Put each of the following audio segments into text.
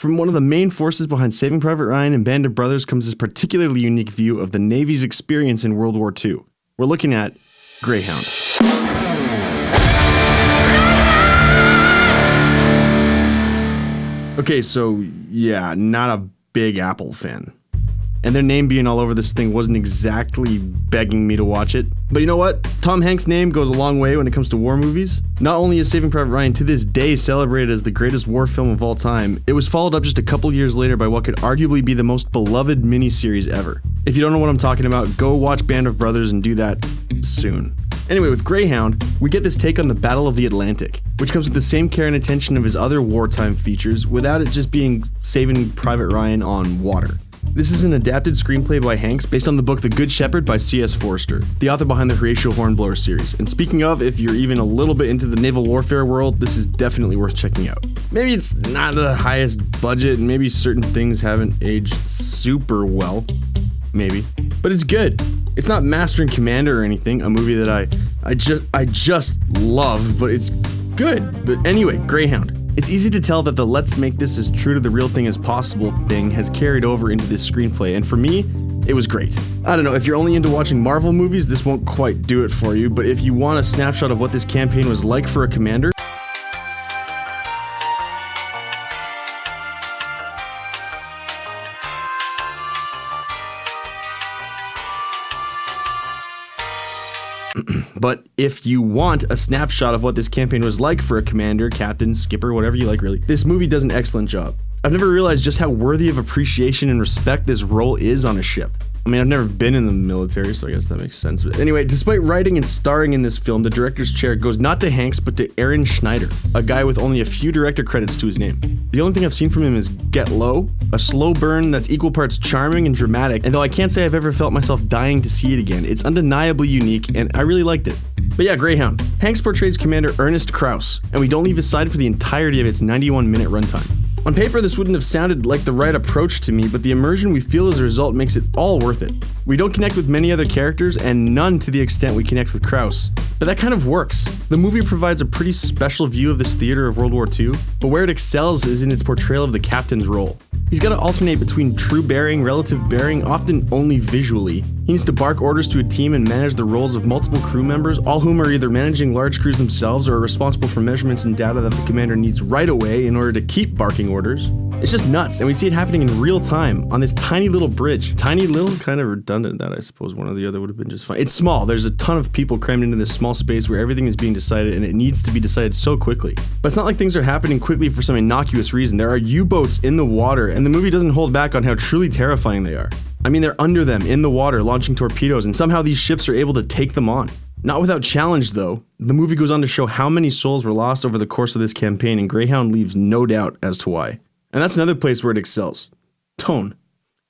From one of the main forces behind Saving Private Ryan and Band of Brothers comes this particularly unique view of the Navy's experience in World War II. We're looking at Greyhound. Okay, so yeah, not a big Apple fan. And their name being all over this thing wasn't exactly begging me to watch it. But you know what? Tom Hanks' name goes a long way when it comes to war movies. Not only is Saving Private Ryan to this day celebrated as the greatest war film of all time, it was followed up just a couple years later by what could arguably be the most beloved miniseries ever. If you don't know what I'm talking about, go watch Band of Brothers and do that soon. Anyway, with Greyhound, we get this take on the Battle of the Atlantic, which comes with the same care and attention of his other wartime features without it just being Saving Private Ryan on water. This is an adapted screenplay by Hanks based on the book The Good Shepherd by C.S. Forster, the author behind the Horatio Hornblower series. And speaking of, if you're even a little bit into the naval warfare world, this is definitely worth checking out. Maybe it's not the highest budget, and maybe certain things haven't aged super well. Maybe. But it's good. It's not Master and Commander or anything, a movie that I just love, but it's good. But anyway, Greyhound. It's easy to tell that the let's make this as true to the real thing as possible thing has carried over into this screenplay, and for me, it was great. I don't know, if you're only into watching Marvel movies, this won't quite do it for you, but if you want a snapshot of what this campaign was like for a commander, but if you want a snapshot of what this campaign was like for a commander, captain, skipper, whatever you like really, this movie does an excellent job. I've never realized just how worthy of appreciation and respect this role is on a ship. I mean, I've never been in the military, so I guess that makes sense. But anyway, despite writing and starring in this film, the director's chair goes not to Hanks, but to Aaron Schneider, a guy with only a few director credits to his name. The only thing I've seen from him is Get Low, a slow burn that's equal parts charming and dramatic, and though I can't say I've ever felt myself dying to see it again, it's undeniably unique, and I really liked it. But yeah, Greyhound. Hanks portrays Commander Ernest Krause, and we don't leave his side for the entirety of its 91-minute runtime. On paper, this wouldn't have sounded like the right approach to me, but the immersion we feel as a result makes it all worth it. We don't connect with many other characters, and none to the extent we connect with Krause. But that kind of works. The movie provides a pretty special view of this theater of World War II, but where it excels is in its portrayal of the captain's role. He's got to alternate between true bearing, relative bearing, often only visually. He needs to bark orders to a team and manage the roles of multiple crew members, all whom are either managing large crews themselves or are responsible for measurements and data that the commander needs right away in order to keep barking orders. It's just nuts, and we see it happening in real time on this tiny little bridge. Tiny little, kind of redundant, that I suppose one or the other would have been just fine. It's small, there's a ton of people crammed into this small space where everything is being decided and it needs to be decided so quickly. But it's not like things are happening quickly for some innocuous reason. There are U-boats in the water, and the movie doesn't hold back on how truly terrifying they are. I mean, they're under them, in the water, launching torpedoes, and somehow these ships are able to take them on. Not without challenge, though. The movie goes on to show how many souls were lost over the course of this campaign, and Greyhound leaves no doubt as to why. And that's another place where it excels. Tone.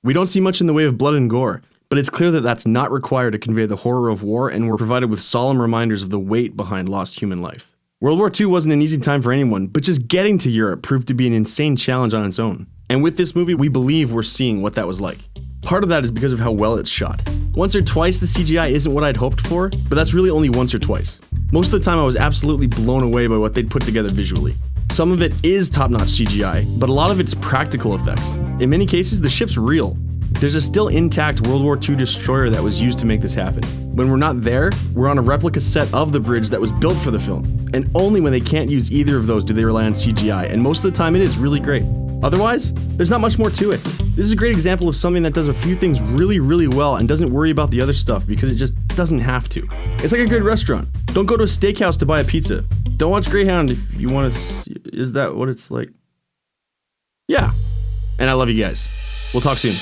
We don't see much in the way of blood and gore, but it's clear that that's not required to convey the horror of war, and we're provided with solemn reminders of the weight behind lost human life. World War II wasn't an easy time for anyone, but just getting to Europe proved to be an insane challenge on its own. And with this movie, we believe we're seeing what that was like. Part of that is because of how well it's shot. Once or twice, the CGI isn't what I'd hoped for, but that's really only once or twice. Most of the time, I was absolutely blown away by what they'd put together visually. Some of it is top-notch CGI, but a lot of it's practical effects. In many cases, the ship's real. There's a still intact World War II destroyer that was used to make this happen. When we're not there, we're on a replica set of the bridge that was built for the film. And only when they can't use either of those do they rely on CGI, and most of the time it is really great. Otherwise, there's not much more to it. This is a great example of something that does a few things really, really well and doesn't worry about the other stuff because it just doesn't have to. It's like a good restaurant. Don't go to a steakhouse to buy a pizza. Don't watch Greyhound if you want to see. Is that what it's like? Yeah. And I love you guys. We'll talk soon.